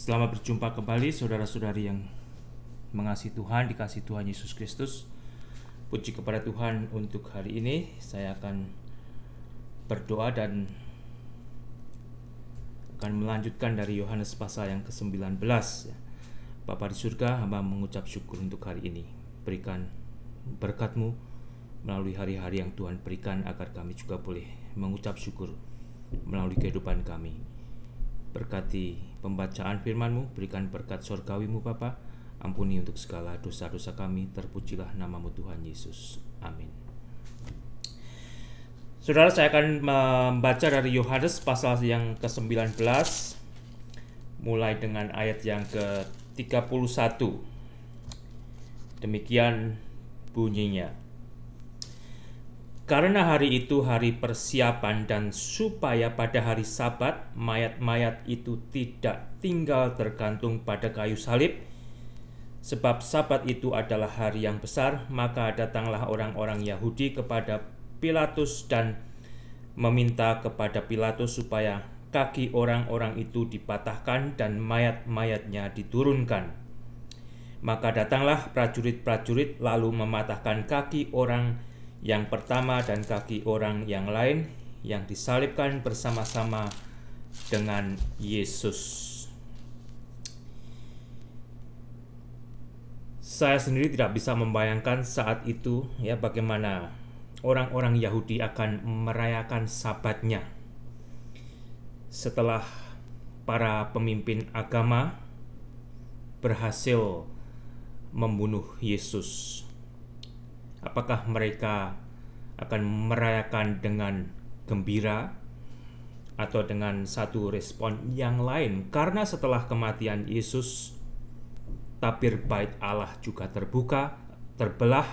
Selamat berjumpa kembali saudara-saudari yang mengasihi Tuhan, dikasihi Tuhan Yesus Kristus. Puji kepada Tuhan untuk hari ini. Saya akan berdoa dan akan melanjutkan dari Yohanes pasal yang ke-19. Bapa di surga, hamba mengucap syukur untuk hari ini. Berikan berkat-Mu melalui hari-hari yang Tuhan berikan, agar kami juga boleh mengucap syukur melalui kehidupan kami. Berkati pembacaan firman-Mu, berikan berkat surgawi-Mu Bapa. Ampuni untuk segala dosa-dosa kami, terpujilah nama-Mu Tuhan Yesus. Amin. Saudara, saya akan membaca dari Yohanes pasal yang ke-19, mulai dengan ayat yang ke-31. Demikian bunyinya. Karena hari itu hari persiapan, dan supaya pada hari Sabat mayat-mayat itu tidak tinggal tergantung pada kayu salib, sebab Sabat itu adalah hari yang besar, maka datanglah orang-orang Yahudi kepada Pilatus dan meminta kepada Pilatus supaya kaki orang-orang itu dipatahkan dan mayat-mayatnya diturunkan. Maka datanglah prajurit-prajurit lalu mematahkan kaki orang yang pertama dan kaki orang yang lain yang disalibkan bersama-sama dengan Yesus. Saya sendiri tidak bisa membayangkan saat itu bagaimana orang-orang Yahudi akan merayakan Sabatnya setelah para pemimpin agama berhasil membunuh Yesus. Apakah mereka akan merayakan dengan gembira atau dengan satu respon yang lain? Karena setelah kematian Yesus, tabir bait Allah juga terbuka, terbelah,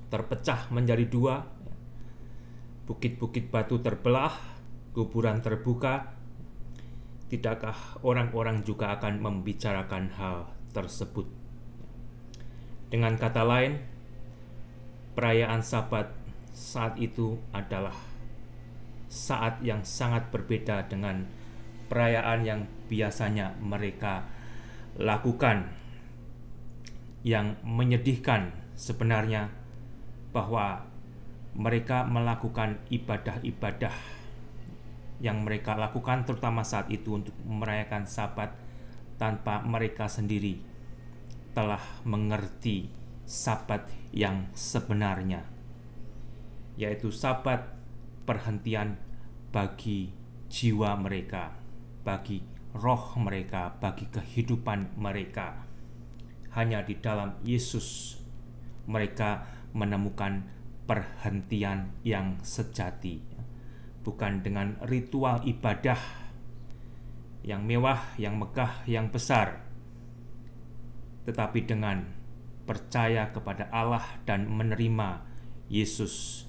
terpecah menjadi dua. Bukit-bukit batu terbelah, kuburan terbuka. Tidakkah orang-orang juga akan membicarakan hal tersebut? Dengan kata lain, perayaan Sabat saat itu adalah saat yang sangat berbeda dengan perayaan yang biasanya mereka lakukan. Yang menyedihkan sebenarnya bahwa mereka melakukan ibadah-ibadah yang mereka lakukan terutama saat itu untuk merayakan Sabat tanpa mereka sendiri telah mengerti Sabat yang sebenarnya, yaitu Sabat perhentian bagi jiwa mereka, bagi roh mereka, bagi kehidupan mereka. Hanya di dalam Yesus mereka menemukan perhentian yang sejati, bukan dengan ritual ibadah yang mewah, yang megah, yang besar, tetapi dengan percaya kepada Allah dan menerima Yesus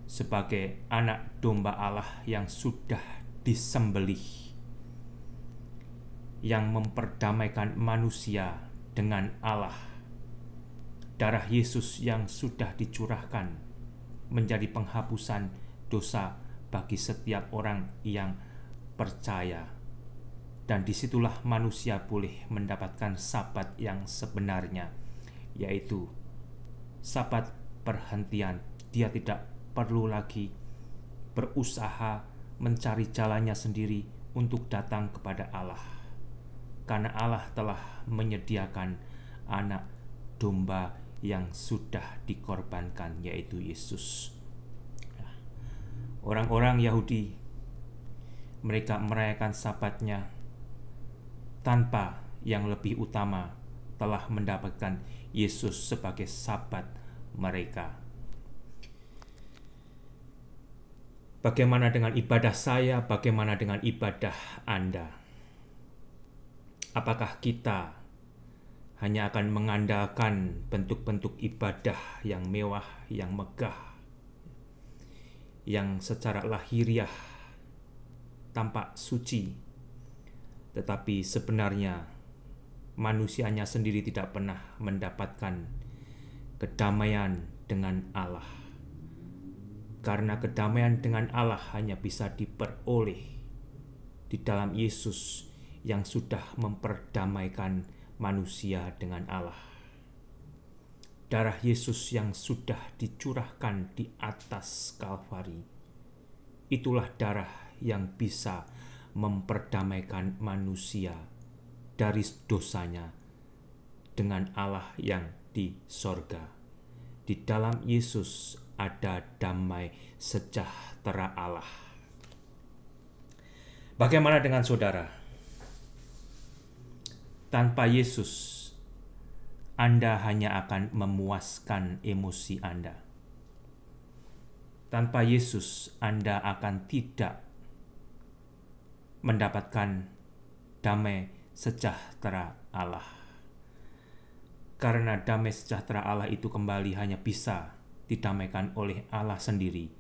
sebagai anak domba Allah yang sudah disembelih, yang memperdamaikan manusia dengan Allah. Darah Yesus yang sudah dicurahkan menjadi penghapusan dosa bagi setiap orang yang percaya. Dan disitulah manusia boleh mendapatkan Sabat yang sebenarnya, yaitu Sabat perhentian. Dia tidak perlu lagi berusaha mencari jalannya sendiri untuk datang kepada Allah, karena Allah telah menyediakan anak domba yang sudah dikorbankan, yaitu Yesus. Orang-orang Yahudi, mereka merayakan Sabatnya tanpa yang lebih utama, telah mendapatkan Yesus sebagai Sabat mereka. Bagaimana dengan ibadah saya? Bagaimana dengan ibadah Anda? Apakah kita hanya akan mengandalkan bentuk-bentuk ibadah yang mewah, yang megah, yang secara lahiriah tampak suci, tetapi sebenarnya manusianya sendiri tidak pernah mendapatkan kedamaian dengan Allah? Karena kedamaian dengan Allah hanya bisa diperoleh di dalam Yesus yang sudah memperdamaikan manusia dengan Allah. Darah Yesus yang sudah dicurahkan di atas Kalvari, itulah darah yang bisa memperdamaikan manusia dari dosanya dengan Allah yang di sorga. Di dalam Yesus ada damai sejahtera Allah. Bagaimana dengan saudara? Tanpa Yesus, Anda hanya akan memuaskan emosi Anda. Tanpa Yesus, Anda akan tidak mendapatkan damai sejahtera Allah. Karena damai sejahtera Allah itu kembali hanya bisa didamaikan oleh Allah sendiri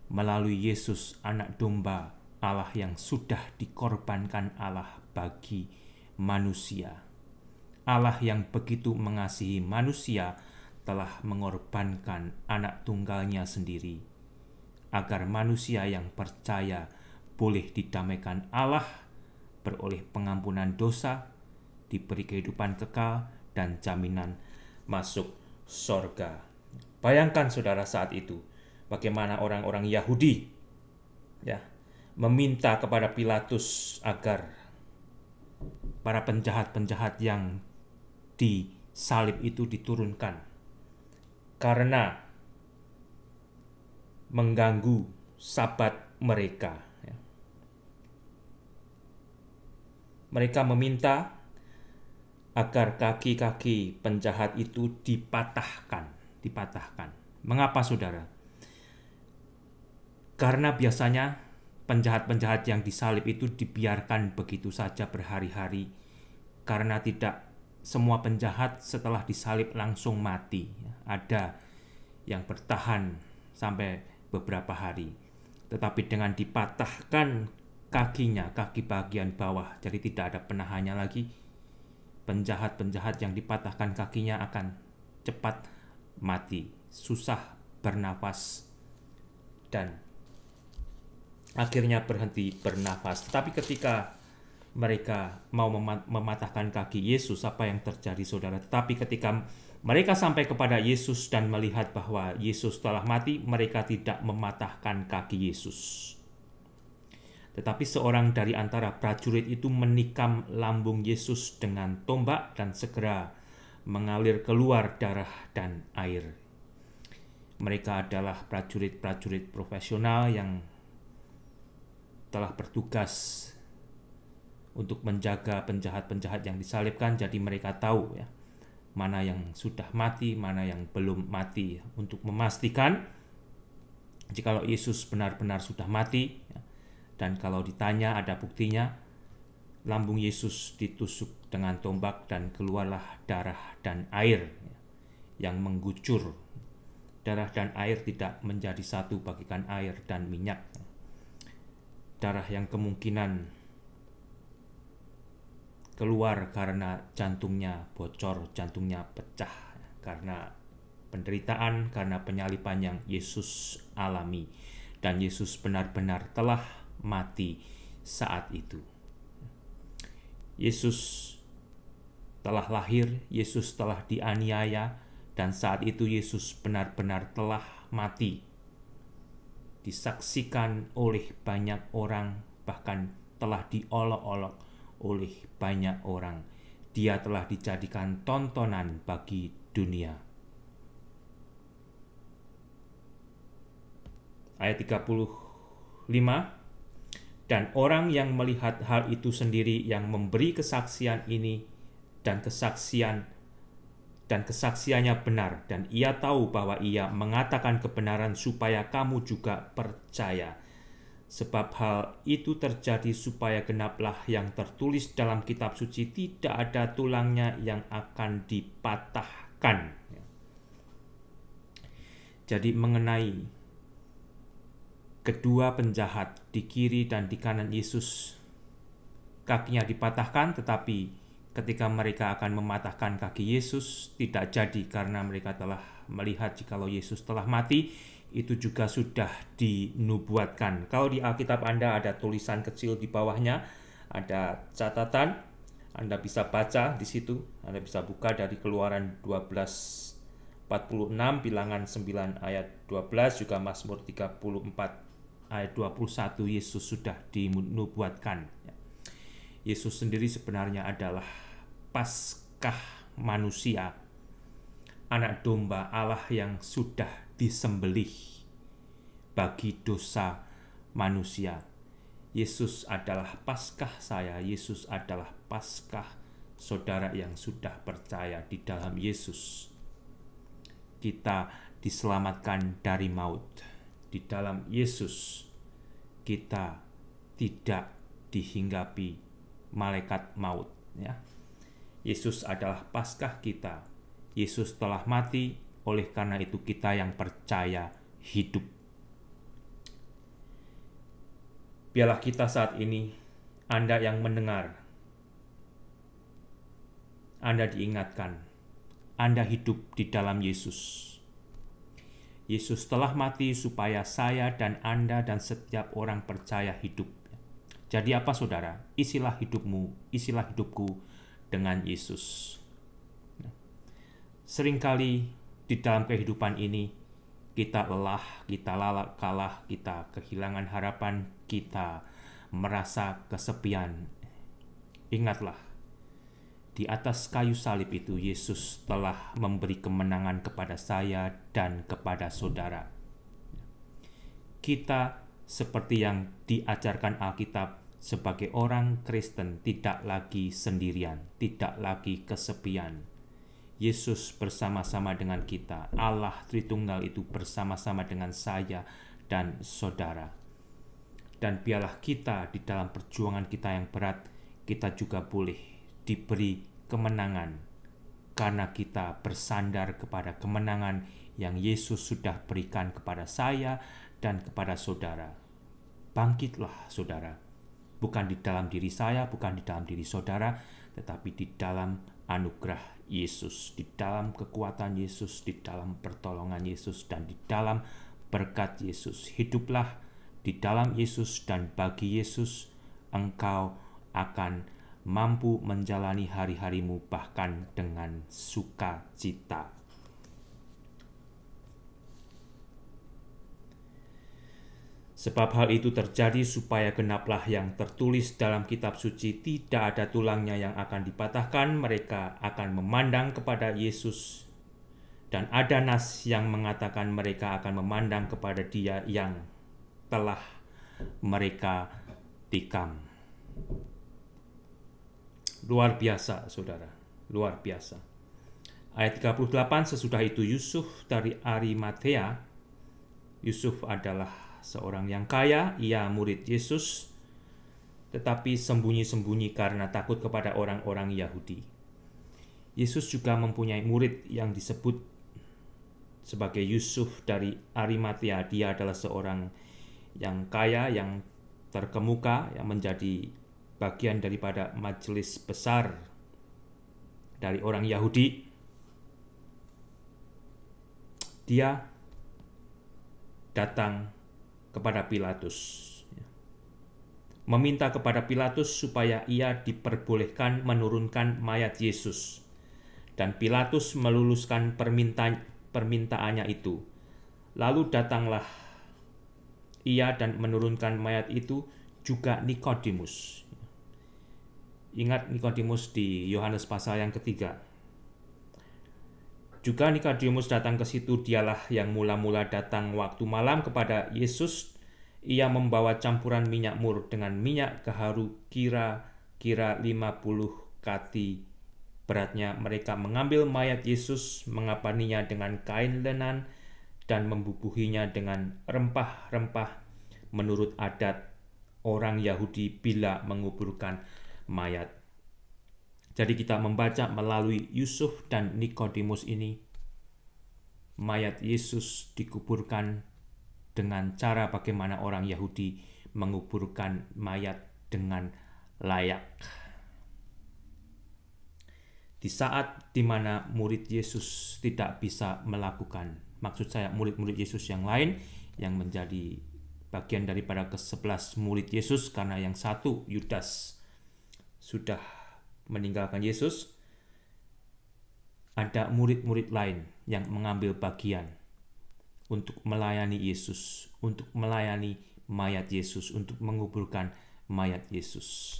melalui Yesus, anak domba Allah yang sudah dikorbankan Allah bagi manusia. Allah yang begitu mengasihi manusia telah mengorbankan anak tunggalnya sendiri, agar manusia yang percaya boleh didamaikan Allah, beroleh pengampunan dosa, diberi kehidupan kekal, dan jaminan masuk sorga. Bayangkan saudara saat itu, bagaimana orang-orang Yahudi meminta kepada Pilatus agar para penjahat-penjahat yang disalib itu diturunkan, karena mengganggu sabat mereka. Mereka meminta agar kaki-kaki penjahat itu dipatahkan. Mengapa saudara? Karena biasanya penjahat-penjahat yang disalib itu dibiarkan begitu saja berhari-hari, karena tidak semua penjahat setelah disalib langsung mati. Ada yang bertahan sampai beberapa hari. Tetapi dengan dipatahkan kakinya, kaki bagian bawah, jadi tidak ada penahannya lagi, penjahat-penjahat yang dipatahkan kakinya akan cepat mati, susah bernafas, dan akhirnya berhenti bernafas. Tetapi ketika mereka mau mematahkan kaki Yesus, apa yang terjadi saudara? Tetapi ketika mereka sampai kepada Yesus dan melihat bahwa Yesus telah mati, mereka tidak mematahkan kaki Yesus. Tetapi seorang dari antara prajurit itu menikam lambung Yesus dengan tombak dan segera mengalir keluar darah dan air. Mereka adalah prajurit-prajurit profesional yang telah bertugas untuk menjaga penjahat-penjahat yang disalibkan. Jadi mereka tahu mana yang sudah mati, mana yang belum mati, untuk memastikan jikalau Yesus benar-benar sudah mati. Dan kalau ditanya ada buktinya, lambung Yesus ditusuk dengan tombak dan keluarlah darah dan air yang menggucur. Darah dan air tidak menjadi satu bagikan air dan minyak. Darah yang kemungkinan keluar karena jantungnya bocor, jantungnya pecah, karena penderitaan, karena penyaliban yang Yesus alami. Dan Yesus benar-benar telah mati saat itu. Yesus telah lahir, Yesus telah dianiaya, dan saat itu Yesus benar-benar telah mati. Disaksikan oleh banyak orang, bahkan telah diolok-olok oleh banyak orang. Dia telah dijadikan tontonan bagi dunia. Ayat 35, dan orang yang melihat hal itu sendiri, yang memberi kesaksian ini dan kesaksiannya benar, dan ia tahu bahwa ia mengatakan kebenaran supaya kamu juga percaya. Sebab hal itu terjadi supaya genaplah yang tertulis dalam kitab suci, tidak ada tulangnya yang akan dipatahkan. Jadi mengenai kedua penjahat di kiri dan di kanan Yesus, kakinya dipatahkan, tetapi ketika mereka akan mematahkan kaki Yesus tidak jadi, karena mereka telah melihat jikalau Yesus telah mati. Itu juga sudah dinubuatkan. Kalau di Alkitab Anda ada tulisan kecil di bawahnya, ada catatan, Anda bisa baca di situ. Anda bisa buka dari Keluaran 12:46, Bilangan 9 ayat 12, juga Mazmur 34 ayat 21. Yesus sudah dinubuatkan. Yesus sendiri sebenarnya adalah Paskah manusia, anak domba Allah yang sudah disembelih bagi dosa manusia. Yesus adalah Paskah saya, Yesus adalah Paskah saudara yang sudah percaya di dalam Yesus. Kita diselamatkan dari maut. Di dalam Yesus kita tidak dihinggapi malaikat maut, ya. Yesus adalah Paskah kita. Yesus telah mati, oleh karena itu kita yang percaya hidup. Biarlah kita saat ini, Anda yang mendengar, Anda diingatkan, Anda hidup di dalam Yesus. Yesus telah mati supaya saya dan Anda dan setiap orang percaya hidup. Jadi apa saudara? Isilah hidupmu, isilah hidupku dengan Yesus. Seringkali di dalam kehidupan ini kita lelah, kita kalah, kita kehilangan harapan, kita merasa kesepian. Ingatlah, di atas kayu salib itu Yesus telah memberi kemenangan kepada saya dan kepada saudara. Kita seperti yang diajarkan Alkitab sebagai orang Kristen tidak lagi sendirian, tidak lagi kesepian. Yesus bersama-sama dengan kita. Allah Tritunggal itu bersama-sama dengan saya dan saudara. Dan biarlah kita di dalam perjuangan kita yang berat, kita juga boleh diberi kemenangan karena kita bersandar kepada kemenangan yang Yesus sudah berikan kepada saya dan kepada saudara. Bangkitlah saudara, bukan di dalam diri saya, bukan di dalam diri saudara, tetapi di dalam anugerah Yesus, di dalam kekuatan Yesus, di dalam pertolongan Yesus, dan di dalam berkat Yesus. Hiduplah di dalam Yesus, dan bagi Yesus engkau akan mampu menjalani hari-harimu bahkan dengan sukacita. Sebab hal itu terjadi supaya genaplah yang tertulis dalam kitab suci, tidak ada tulangnya yang akan dipatahkan, mereka akan memandang kepada Yesus. Dan ada nas yang mengatakan mereka akan memandang kepada Dia yang telah mereka tikam. Luar biasa, saudara, luar biasa. Ayat 38, sesudah itu Yusuf dari Arimatea. Yusuf adalah seorang yang kaya, ia murid Yesus, tetapi sembunyi-sembunyi karena takut kepada orang-orang Yahudi. Yesus juga mempunyai murid yang disebut sebagai Yusuf dari Arimatea. Dia adalah seorang yang kaya, yang terkemuka, yang menjadi bagian daripada majelis besar dari orang Yahudi. Dia datang kepada Pilatus, meminta kepada Pilatus supaya ia diperbolehkan menurunkan mayat Yesus. Dan Pilatus meluluskan permintaannya itu. Lalu datanglah ia dan menurunkan mayat itu juga Nikodemus. Ingat Nikodemus di Yohanes pasal yang ketiga. Juga Nikodemus datang ke situ, dialah yang mula-mula datang waktu malam kepada Yesus. Ia membawa campuran minyak mur dengan minyak keharu kira-kira 50 kati beratnya. Mereka mengambil mayat Yesus, mengapaninya dengan kain lenan, dan membubuhinya dengan rempah-rempah menurut adat orang Yahudi bila menguburkan mayat. Jadi kita membaca melalui Yusuf dan Nikodemus ini, mayat Yesus dikuburkan dengan cara bagaimana orang Yahudi menguburkan mayat dengan layak. Di saat di mana murid Yesus tidak bisa melakukan, maksud saya murid-murid Yesus yang lain yang menjadi bagian daripada ke-11 murid Yesus, karena yang satu Yudas sudah meninggalkan Yesus, ada murid-murid lain yang mengambil bagian untuk melayani Yesus, untuk melayani mayat Yesus, untuk menguburkan mayat Yesus.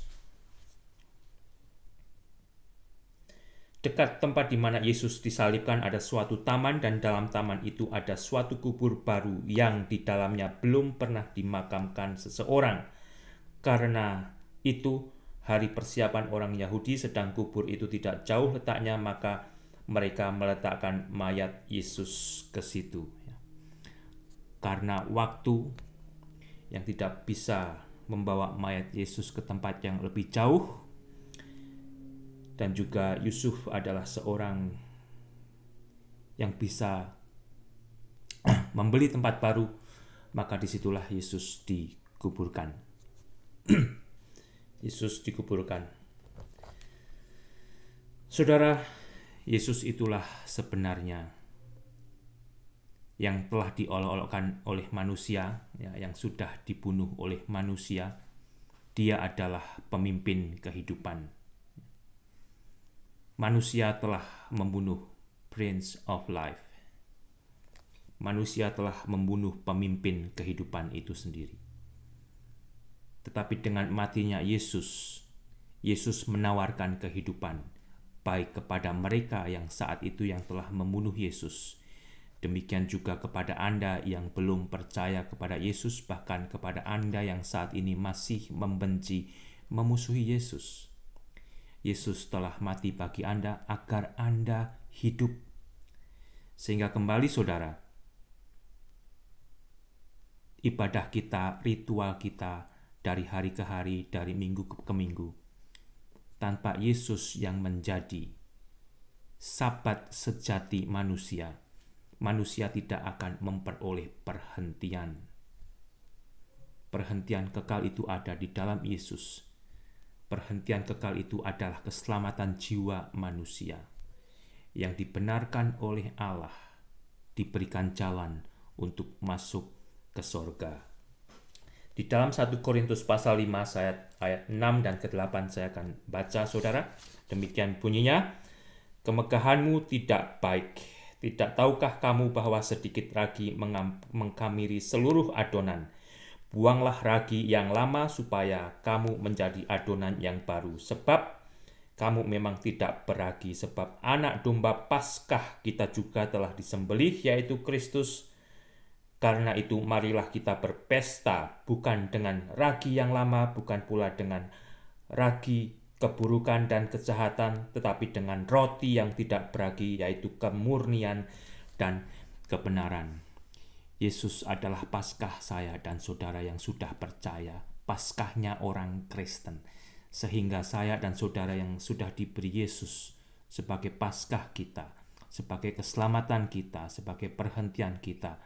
Dekat tempat di mana Yesus disalibkan ada suatu taman, dan dalam taman itu ada suatu kubur baru yang di dalamnya belum pernah dimakamkan seseorang. Karena itu hari persiapan orang Yahudi, sedang kubur itu tidak jauh letaknya, maka mereka meletakkan mayat Yesus ke situ. Karena waktu yang tidak bisa membawa mayat Yesus ke tempat yang lebih jauh, dan juga Yusuf adalah seorang yang bisa membeli tempat baru, maka disitulah Yesus dikuburkan. Yesus dikuburkan. Saudara, Yesus itulah sebenarnya yang telah diolok-olokkan oleh manusia, ya, yang sudah dibunuh oleh manusia. Dia adalah pemimpin kehidupan. Manusia telah membunuh Prince of Life. Manusia telah membunuh pemimpin kehidupan itu sendiri. Tetapi dengan matinya Yesus, Yesus menawarkan kehidupan baik kepada mereka yang saat itu yang telah membunuh Yesus. Demikian juga kepada Anda yang belum percaya kepada Yesus, bahkan kepada Anda yang saat ini masih membenci, memusuhi Yesus. Yesus telah mati bagi Anda agar Anda hidup. Sehingga kembali saudara, ibadah kita, ritual kita dari hari ke hari, dari minggu ke minggu, tanpa Yesus yang menjadi sabat sejati manusia, manusia tidak akan memperoleh perhentian. Perhentian kekal itu ada di dalam Yesus. Perhentian kekal itu adalah keselamatan jiwa manusia yang dibenarkan oleh Allah, diberikan jalan untuk masuk ke sorga. Di dalam 1 Korintus pasal 5 ayat 6 dan ke-8 saya akan baca saudara. Demikian bunyinya, kemegahanmu tidak baik. Tidak tahukah kamu bahwa sedikit ragi mengkamiri seluruh adonan? Buanglah ragi yang lama supaya kamu menjadi adonan yang baru. Sebab kamu memang tidak beragi, sebab anak domba Paskah kita juga telah disembelih, yaitu Kristus. Karena itu marilah kita berpesta, bukan dengan ragi yang lama, bukan pula dengan ragi keburukan dan kejahatan, tetapi dengan roti yang tidak beragi, yaitu kemurnian dan kebenaran. Yesus adalah Paskah saya dan saudara yang sudah percaya, Paskahnya orang Kristen. Sehingga saya dan saudara yang sudah diberi Yesus sebagai Paskah kita, sebagai keselamatan kita, sebagai perhentian kita,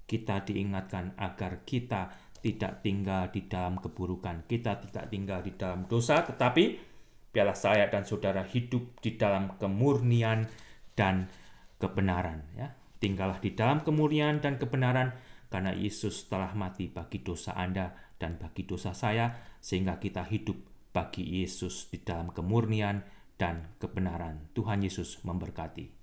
kita diingatkan agar kita tidak tinggal di dalam keburukan, kita tidak tinggal di dalam dosa, tetapi biarlah saya dan saudara hidup di dalam kemurnian dan kebenaran. Ya. Tinggallah di dalam kemurnian dan kebenaran, karena Yesus telah mati bagi dosa Anda dan bagi dosa saya, sehingga kita hidup bagi Yesus di dalam kemurnian dan kebenaran. Tuhan Yesus memberkati.